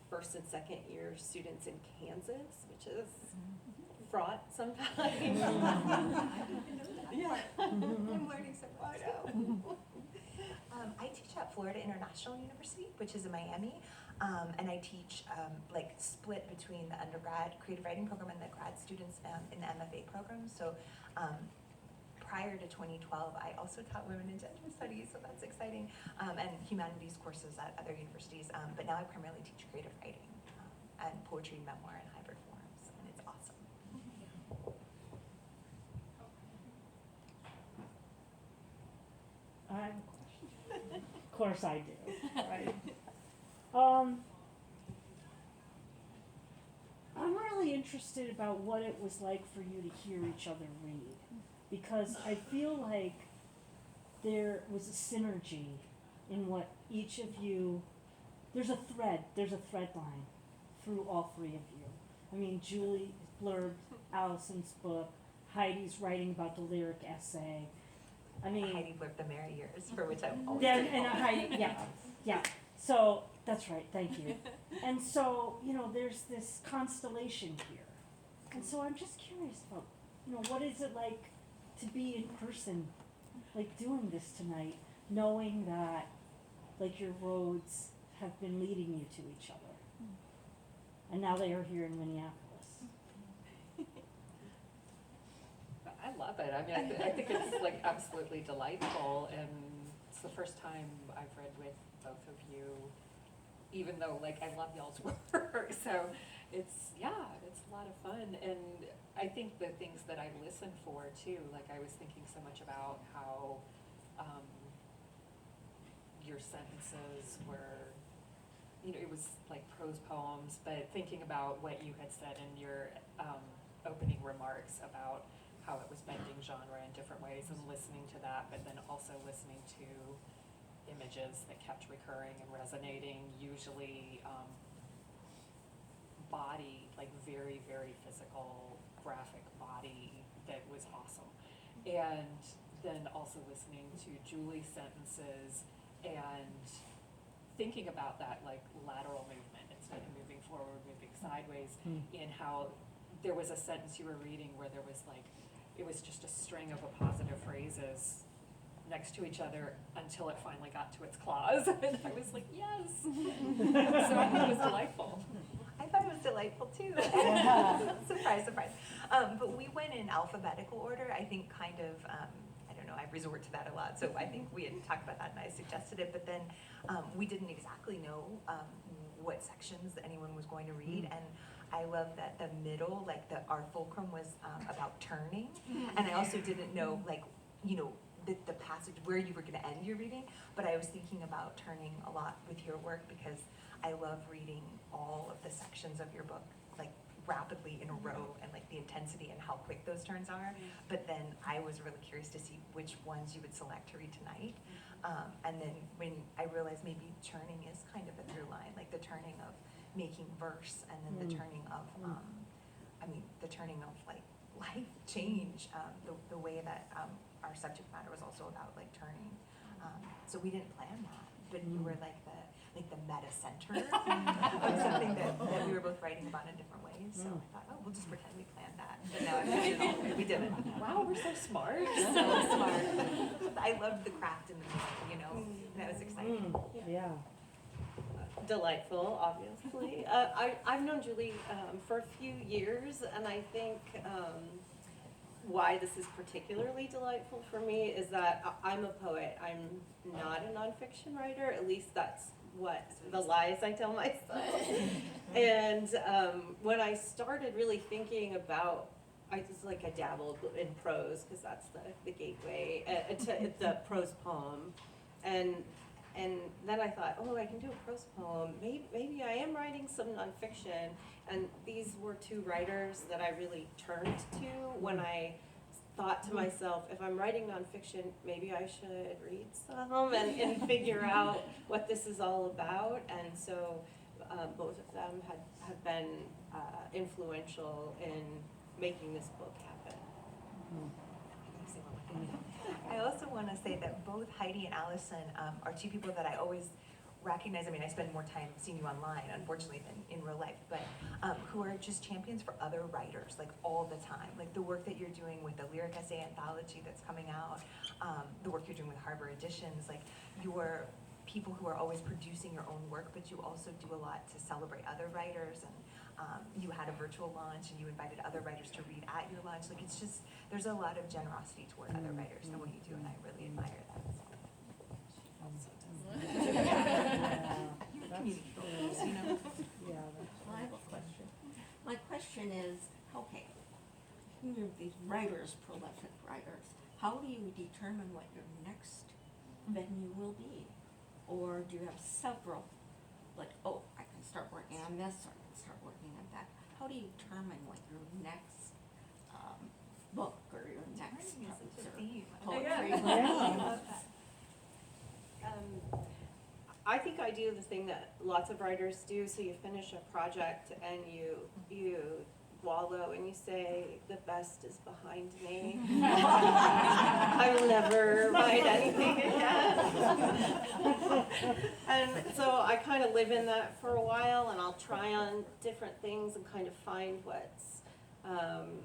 first and second year students in Kansas, which is fraught sometimes. Yeah, I'm learning so much. I teach at Florida International University, which is in Miami, and I teach like split between the undergrad creative writing program and the grad students in the MFA program. So prior to 2012, I also taught women and gender studies, so that's exciting, and humanities courses at other universities. But now I primarily teach creative writing and poetry, memoir, and hybrid forms, and it's awesome. I have a question. Of course I do, right? I'm really interested about what it was like for you to hear each other read, because I feel like there was a synergy in what each of you, there's a thread line through all three of you. I mean, Julie blurbed Allison's book, Heidi's writing about the lyric essay. I mean, Heidi blurbed The Merry Years, for which I'm always then, grateful. and Heidi, yeah. So, that's right, thank you. And so, there's this constellation here. And so I'm just curious about, what is it like to be in person, like doing this tonight, knowing that, like, your roads have been leading you to each other. And now they are here in Minneapolis. I love it. I mean, I think it's like absolutely delightful, and it's the first time I've read with both of you, even though like I love y'all's work. So it's a lot of fun, and I think the things that I listen for too. Like I was thinking so much about how your sentences were, it was like prose poems, but thinking about what you had said in your opening remarks about how it was bending genre in different ways and listening to that, but then also listening to images that kept recurring and resonating, usually body, like very, very physical, graphic body that was awesome. And then also listening to Julie's sentences and thinking about that like lateral movement instead of moving forward, moving sideways, in how there was a sentence you were reading where there was like, it was just a string of appositive phrases next to each other until it finally got to its clause. And I was like, yes. So I thought it was delightful. I thought it was delightful too. Surprise, surprise. But we went in alphabetical order. I think kind of, I don't know, I resort to that a lot. So I think we had talked about that and I suggested it, but then we didn't exactly know what sections anyone was going to read. And I love that the middle, like our fulcrum was about turning. And I also didn't know, like, the passage where you were going to end your reading, but I was thinking about turning a lot with your work because I love reading all of the sections of your book like rapidly in a row and like the intensity and how quick those turns are. But then I was really curious to see which ones you would select to read tonight. And then when I realized maybe churning is kind of a through line, like the turning of making verse and then the turning of, the turning of like life change, the way that our subject matter was also about like turning. So we didn't plan that, but you were like the meta center of something that we were both writing about in different ways. So I thought, we'll just pretend we planned that. But no, we didn't. Wow, we're so smart. So smart. I loved the craft in the middle, and that was exciting. Yeah. Delightful, obviously. I've known Julie for a few years, and I think why this is particularly delightful for me is that I'm a poet. I'm not a nonfiction writer, at least that's what the lies I tell myself. And when I started really thinking about, I dabbled in prose because that's the gateway to the prose poem, and then I thought, I can do a prose poem. Maybe I am writing some nonfiction, and these were two writers that I really turned to when I thought to myself, if I'm writing nonfiction, maybe I should read some and figure out what this is all about. And so both of them have been influential in making this book happen. I also want to say that both Heidi and Allison are two people that I always recognize. I mean, I spend more time seeing you online, unfortunately, than in real life, but who are just champions for other writers, like all the time. Like the work that you're doing with the lyric essay anthology that's coming out, the work you're doing with Harbor Editions, like you're people who are always producing your own work, but you also do a lot to celebrate other writers. And you had a virtual launch and you invited other writers to read at your launch. Like, it's just, there's a lot of generosity toward other writers and what you do, and I really admire that. You're a community focus, you know? I have a question. My question is, okay, you're these writers, prolific writers, how do you determine what your next venue will be? Or do you have several, like, oh, I can start working on this, or I can start working on that? How do you determine what your next book or your next poetry will be? I think I do the thing that lots of writers do. So you finish a project and you wallow and you say, the best is behind me. I will never write anything again. And so I kind of live in that for a while, and I'll try on different things and kind of find what's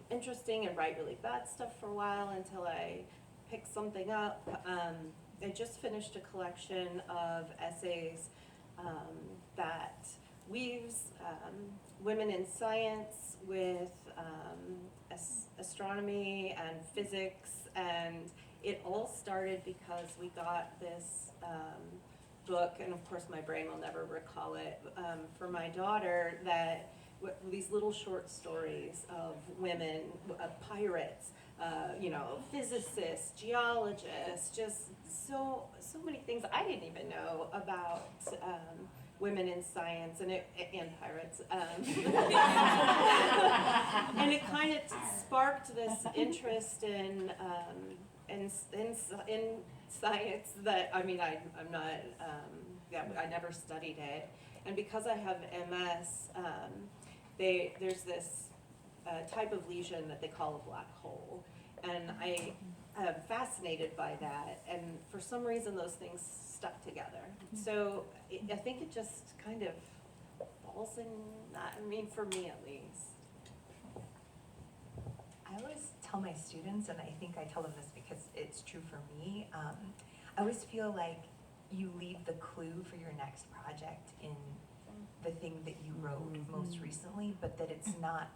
interesting and write really bad stuff for a while until I pick something up. I just finished a collection of essays that weaves women in science with astronomy and physics, and it all started because we got this book, and of course my brain will never recall it, for my daughter, that these little short stories of women, pirates, physicists, geologists, just so many things I didn't even know about women in science and pirates. And it kind of sparked this interest in science that, I mean, I'm not, I never studied it. And because I have MS, there's this type of lesion that they call a black hole. And I am fascinated by that. And for some reason, those things stuck together. So I think it just kind of falls in that, I mean, for me at least. I always tell my students, and I think I tell them this because it's true for me, I always feel like you leave the clue for your next project in the thing that you wrote most recently, but that it's not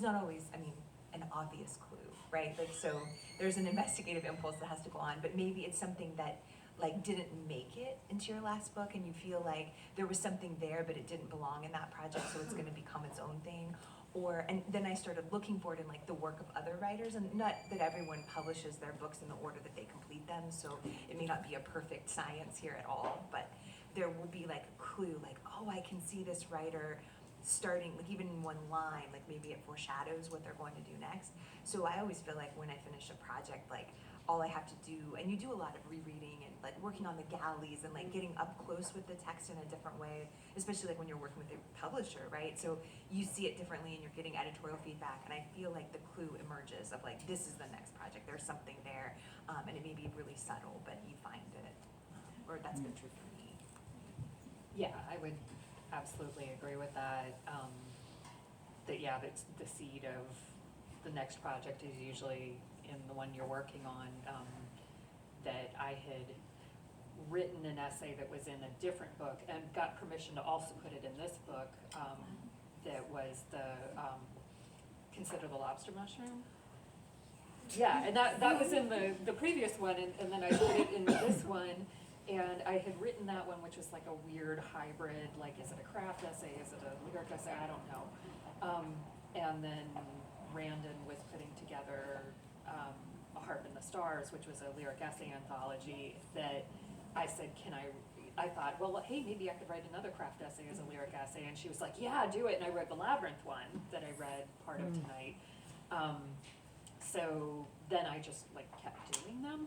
always, I mean, an obvious clue, right? Like, so there's an investigative impulse that has to go on, but maybe it's something that like didn't make it into your last book and you feel like there was something there but it didn't belong in that project, so it's going to become its own thing. And then I started looking for it in like the work of other writers, and not that everyone publishes their books in the order that they complete them, so it may not be a perfect science here at all, but there will be like a clue, like, oh, I can see this writer starting, like even in one line, like maybe it foreshadows what they're going to do next. So I always feel like when I finish a project, like all I have to do, and you do a lot of rereading and like working on the galleys and like getting up close with the text in a different way, especially like when you're working with a publisher, right? So you see it differently and you're getting editorial feedback, and I feel like the clue emerges of like, this is the next project, there's something there, and it may be really subtle, but you find it, or that's been true for me. Yeah, I would absolutely agree with that. That's the seed of the next project is usually in the one you're working on. That I had written an essay that was in a different book and got permission to also put it in this book. That was the Consider the Lobster Mushroom. Yeah, and that was in the previous one, and then I put it in this one. And I had written that one, which was like a weird hybrid, like, is it a craft essay, is it a lyric essay, I don't know. And then Randon was putting together A Harp in the Stars, which was a lyric essay anthology that I said, I thought, well, hey, maybe I could write another craft essay as a lyric essay. And she was like, yeah, do it. And I wrote the Labyrinth one that I read part of tonight. So then I just like kept doing them.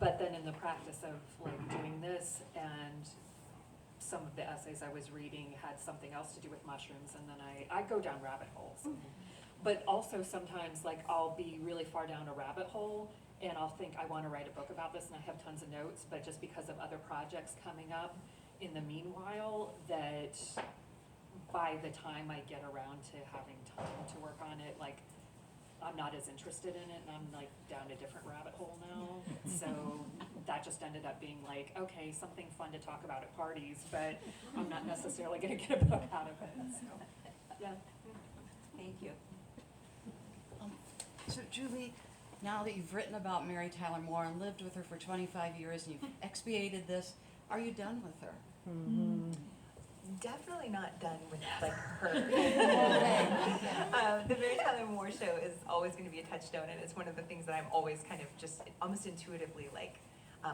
But then in the practice of like doing this, and some of the essays I was reading had something else to do with mushrooms, and then I go down rabbit holes. But also sometimes like I'll be really far down a rabbit hole and I'll think I want to write a book about this, and I have tons of notes, but just because of other projects coming up in the meanwhile, that by the time I get around to having time to work on it, like I'm not as interested in it, and I'm like down a different rabbit hole now. So that just ended up being like, okay, something fun to talk about at parties, but I'm not necessarily gonna get a book out of it, so. Thank you. So Julie, now that you've written about Mary Tyler Moore and lived with her for 25 years and you've expiated this, are you done with her? Definitely not done with like her. The Mary Tyler Moore Show is always going to be a touchstone, and it's one of the things that I'm always kind of just almost intuitively like.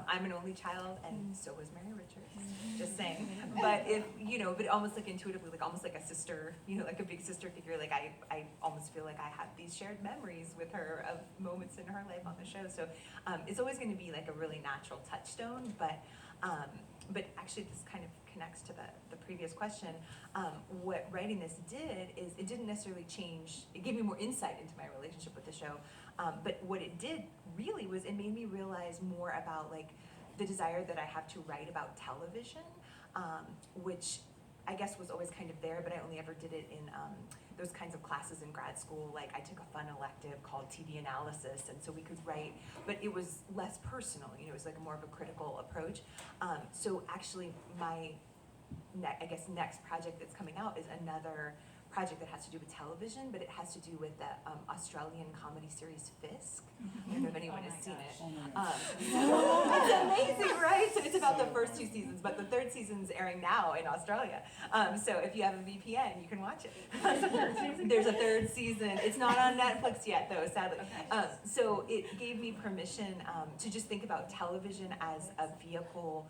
I'm an only child, and so was Mary Richards. Just saying. But but almost like intuitively, like almost like a sister, like a big sister figure. Like I almost feel like I have these shared memories with her of moments in her life on the show. So it's always going to be like a really natural touchstone. But actually, this kind of connects to the previous question. What writing this did is it didn't necessarily change. It gave me more insight into my relationship with the show. But what it did really was it made me realize more about like the desire that I have to write about television, which I guess was always kind of there, but I only ever did it in those kinds of classes in grad school. Like I took a fun elective called TV analysis, and so we could write, but it was less personal. It was like more of a critical approach. So actually, my next project that's coming out is another project that has to do with television, but it has to do with the Australian comedy series Fisk. I don't know if anyone has seen it. It's amazing, right? So it's about the first 2 seasons, but the 3rd season's airing now in Australia. So if you have a VPN, you can watch it. There's a 3rd season. It's not on Netflix yet, though, sadly. So it gave me permission to just think about television as a vehicle.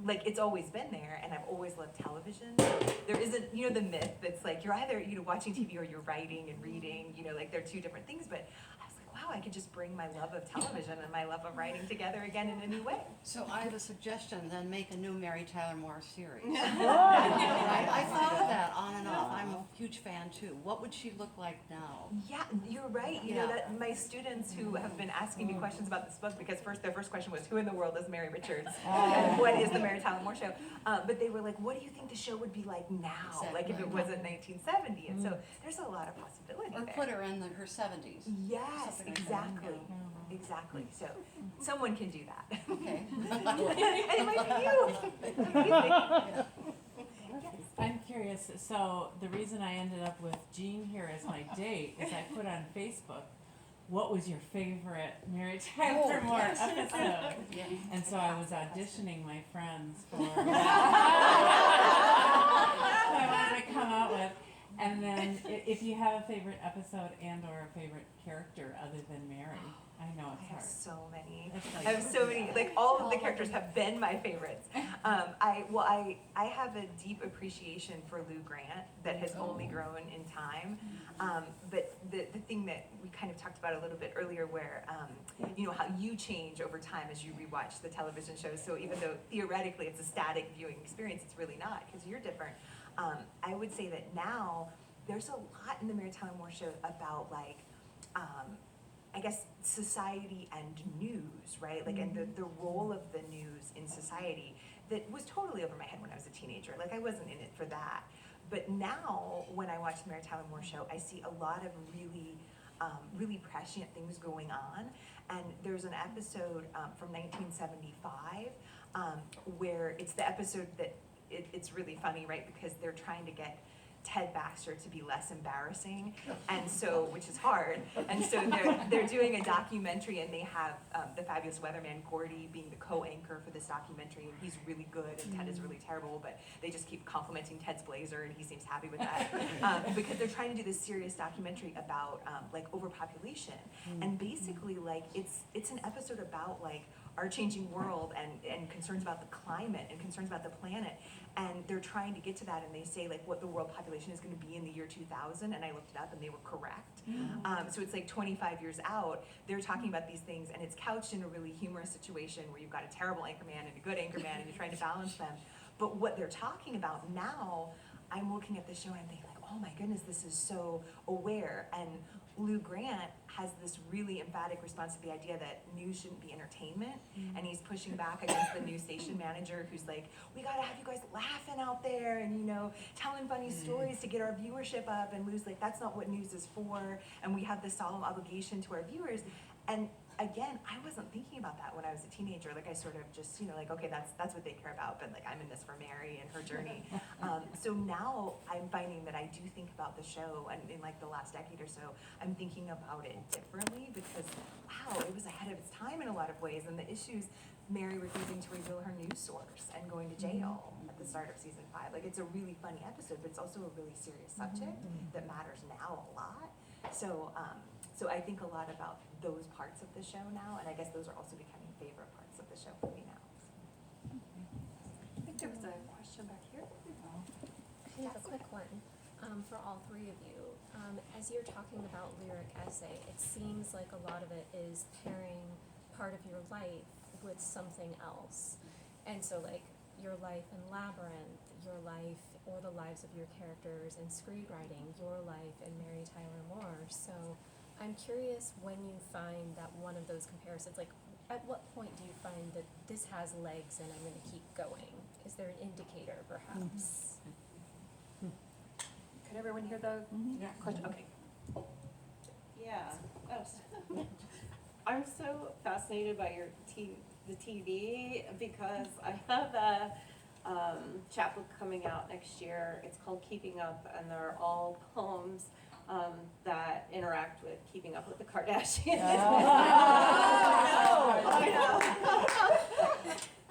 Like it's always been there, and I've always loved television. So there isn't, the myth that's like you're either, watching TV or you're writing and reading, like they're 2 different things. But I was like, wow, I could just bring my love of television and my love of writing together again in a new way. So I have a suggestion, then make a new Mary Tyler Moore series. I thought of that on and off. I'm a huge fan too. What would she look like now? Yeah, you're right. That my students who have been asking me questions about this book, because their first question was, who in the world is Mary Richards? And what is the Mary Tyler Moore Show? But they were like, what do you think the show would be like now? Exactly. Like if it was in 1970? And so there's a lot of possibility Or there. put her in her 70s. Yes, Something like exactly. Exactly. So someone can do that. Okay. And it might be you. Amazing. I'm curious, so the reason I ended up with Jean here as my date is I put on Facebook, what was your favorite Mary Tyler Moore episode? Yeah. And so I was auditioning my friends for what I wanted to come out with. And then if you have a favorite episode and or a favorite character other than Mary, I know I it's have hard. so many. It's I have so many, like all of the characters have been my favorites. I have a deep appreciation for Lou Grant that has only grown in time. But the thing that we kind of talked about a little bit earlier where, how you change over time as you rewatch the television shows. So even though theoretically it's a static viewing experience, it's really not because you're different. I would say that now there's a lot in the Mary Tyler Moore Show about like, I guess society and news, right? Like, and the role of the news in society that was totally over my head when I was a teenager. Like, I wasn't in it for that. But now, when I watch the Mary Tyler Moore Show, I see a lot of really prescient things going on. And there's an episode from 1975 where it's the episode that it's really funny, right? Because they're trying to get Ted Baxter to be less embarrassing, and so, which is hard, and so they're doing a documentary, and they have the fabulous weatherman Gordy being the co-anchor for this documentary, and he's really good, and Ted is really terrible, but they just keep complimenting Ted's blazer, and he seems happy with that, because they're trying to do this serious documentary about like overpopulation, and basically like it's an episode about like our changing world and concerns about the climate and concerns about the planet. And they're trying to get to that, and they say like what the world population is going to be in the year 2000, and I looked it up, and they were correct. So it's like 25 years out, they're talking about these things, and it's couched in a really humorous situation where you've got a terrible anchorman and a good anchorman, and you're trying to balance them. But what they're talking about now, I'm looking at the show, and I'm thinking like, oh my goodness, this is so aware. And Lou Grant has this really emphatic response to the idea that news shouldn't be entertainment, and he's pushing back against the news station manager who's like, we gotta have you guys laughing out there and telling funny stories to get our viewership up, and Lou's like, that's not what news is for, and we have this solemn obligation to our viewers. And again, I wasn't thinking about that when I was a teenager. Like I sort of just, like, okay, that's what they care about, but like I'm in this for Mary and her journey. So now I'm finding that I do think about the show, and in like the last decade or so, I'm thinking about it differently because, wow, it was ahead of its time in a lot of ways. And the issues, Mary refusing to reveal her news source and going to jail at the start of season 5. Like it's a really funny episode, but it's also a really serious subject that matters now a lot. So, so I think a lot about those parts of the show now, and I guess those are also becoming favorite parts of the show for me now. I think there was a question back here. I have a quick one for all three of you. As you're talking about lyric essay, it seems like a lot of it is pairing part of your life with something else. And so like your life in Labyrinth, your life or the lives of your characters in screenwriting, your life in Mary Tyler Moore. So I'm curious when you find that one of those comparisons, like at what point do you find that this has legs and I'm going to keep going? Is there an indicator perhaps? Could everyone hear the question? Okay. Yeah. Oh. I'm so fascinated by your the TV because I have a chapbook coming out next year. It's called Keeping Up, and they're all poems that interact with keeping up with the Kardashians. I know.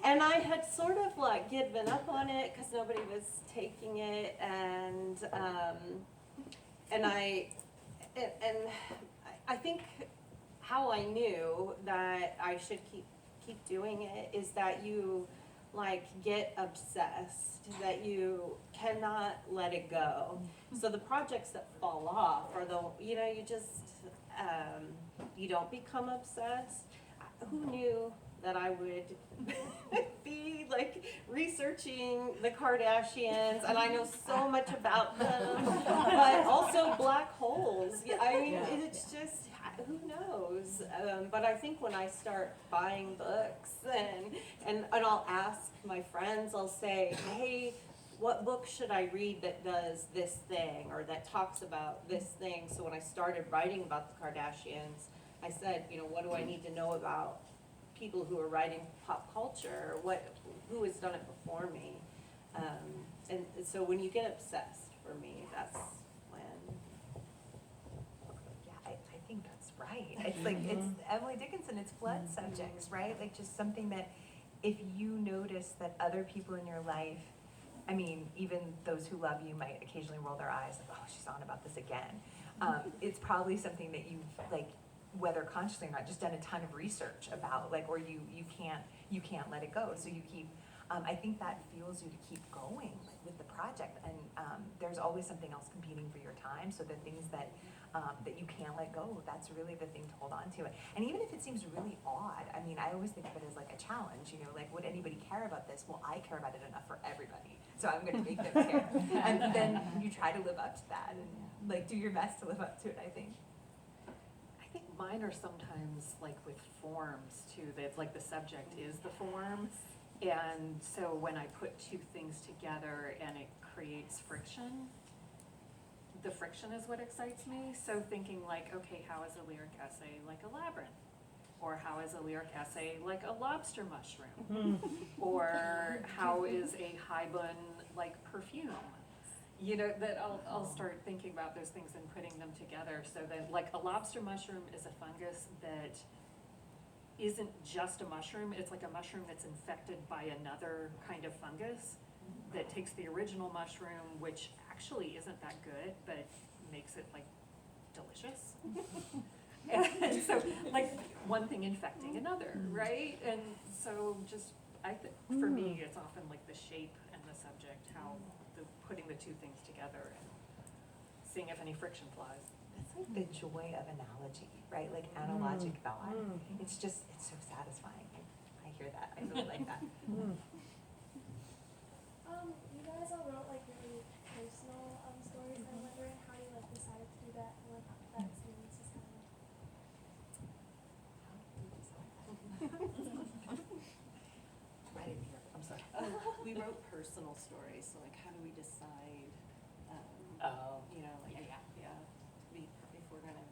And I had sort of like given up on it because nobody was taking it, and I think how I knew that I should keep doing it is that you like get obsessed, that you cannot let it go. So the projects that fall off are you just you don't become obsessed. Who knew that I would be like researching the Kardashians, and I know so much about them, but also black holes. I mean, it's just, who knows? But I think when I start buying books and I'll ask my friends, I'll say, hey, what book should I read that does this thing or that talks about this thing? So when I started writing about the Kardashians, I said, what do I need to know about people who are writing pop culture? Who has done it before me? And so when you get obsessed, for me, that's when. Yeah, I think that's right. It's like, it's Emily Dickinson, it's flood subjects, right? Like just something that if you notice that other people in your life, I mean, even those who love you might occasionally roll their eyes, like, oh, she's on about this again. It's probably something that you've, like, whether consciously or not, just done a ton of research about, like, or you can't let it go. So you keep, I think that fuels you to keep going, like, with the project. And there's always something else competing for your time. So the things that you can't let go, that's really the thing to hold on to. And even if it seems really odd, I mean, I always think of it as like a challenge, like, would anybody care about this? Well, I care about it enough for everybody. So I'm going to make them care. And then you try to live up to that and like do your best to live up to it, I think. I think mine are sometimes like with forms too, that like the subject is the form. And so when I put two things together and it creates friction, the friction is what excites me. So thinking like, okay, how is a lyric essay like a labyrinth? Or how is a lyric essay like a lobster mushroom? Or how is a haibun like perfume? That I'll start thinking about those things and putting them together so that like a lobster mushroom is a fungus that isn't just a mushroom, it's like a mushroom that's infected by another kind of fungus that takes the original mushroom, which actually isn't that good, but makes it like delicious. And so like one thing infecting another, right? And so just, for me, it's often like the shape and the subject, how putting the two things together and seeing if any friction flies. That's like the joy of analogy, right? Like analogic thought. It's so satisfying. I hear that. I really like that. You guys all wrote like really personal stories. I'm wondering how you like decided to do that and like that experience is kind of like. I didn't hear. I'm sorry. We wrote personal stories, so like how do we decide, if we're gonna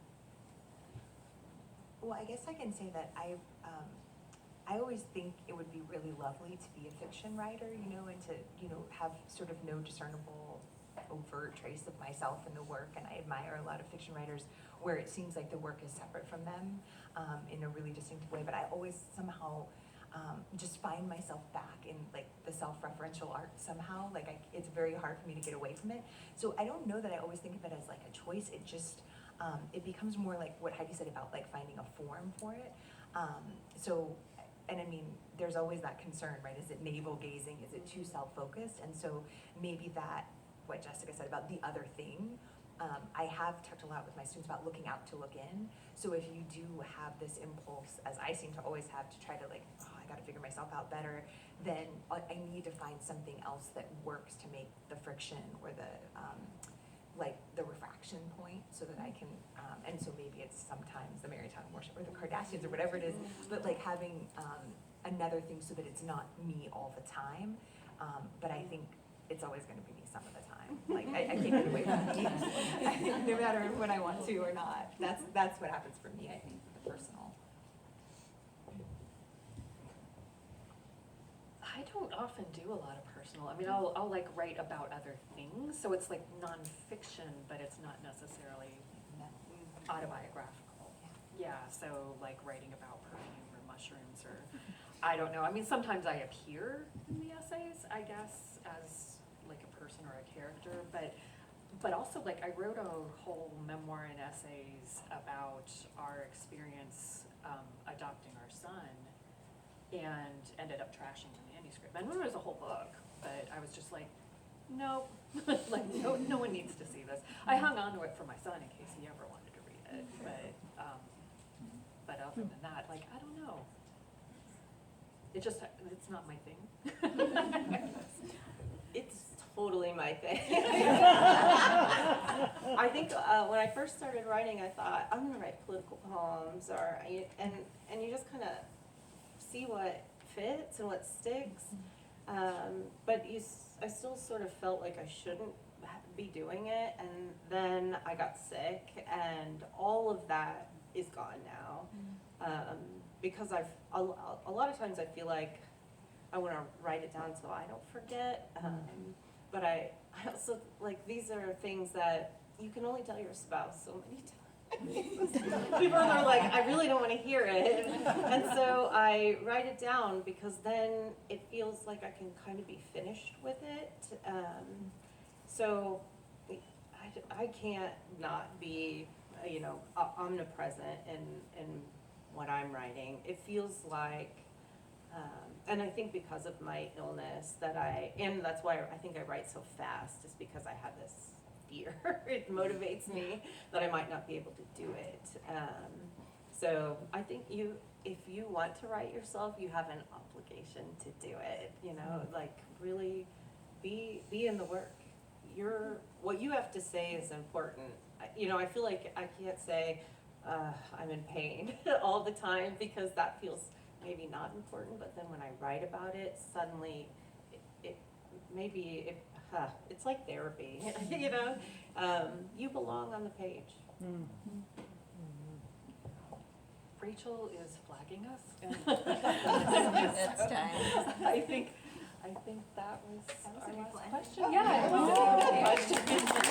Well, I guess I can say that I always think it would be really lovely to be a fiction writer, you know, and to, you know, have sort of no discernible overt trace of myself in the work. And I admire a lot of fiction writers where it seems like the work is separate from them in a really distinctive way. But I always somehow just find myself back in like the self-referential art somehow. Like it's very hard for me to get away from it. So I don't know that I always think of it as like a choice. It just, it becomes more like what Heidi said about like finding a form for it. And I mean, there's always that concern, right? Is it navel gazing? Is it too self-focused? And so maybe that, what Jessica said about the other thing, I have talked a lot with my students about looking out to look in. So if you do have this impulse, as I seem to always have, to try to like, oh, I gotta figure myself out better, then I need to find something else that works to make the friction or the, like the refraction point so that I can, and so maybe it's sometimes the Mary Tyler Moore Show or the Kardashians or whatever it is, but like having another thing so that it's not me all the time. But I think it's always gonna be me some of the time. Like I can't get away from it, no matter when I want to or not. That's what happens for me, I think, the personal. I don't often do a lot of personal. I mean, I'll like write about other things, so it's like nonfiction, but it's not necessarily autobiographical. Yeah, so like writing about perfume or mushrooms or, I don't know. I mean, sometimes I appear in the essays, I guess, as like a person or a character, but also like I wrote a whole memoir and essays about our experience adopting our son and ended up trashing the manuscript. And it was a whole book, but I was just like, no, like no one needs to see this. I hung on to it for my son in case he ever wanted to read it, but other than that, like, I don't know. It's not my thing. It's totally my thing. I think when I first started writing, I thought, I'm gonna write political poems, and you just kind of see what fits and what sticks. But I still sort of felt like I shouldn't be doing it, and then I got sick, and all of that is gone now. Because a lot of times I feel like I want to write it down so I don't forget. But I also, like, these are things that you can only tell your spouse so many times. People are like, I really don't want to hear it. And so I write it down because then it feels like I can kind of be finished with it. So I can't not be, omnipresent in what I'm writing. It feels like, and I think because of my illness and that's why I think I write so fast, is because I have this fear. It motivates me that I might not be able to do it. So I think if you want to write yourself, you have an obligation to do it, like really be in the work. What you have to say is important. I feel like I can't say, I'm in pain all the time, because that feels maybe not important, but then when I write about it, suddenly it's like therapy, you belong on the page. Rachel is flagging us. It's time. I think that was our last question. Oh, Yeah, it was a good question.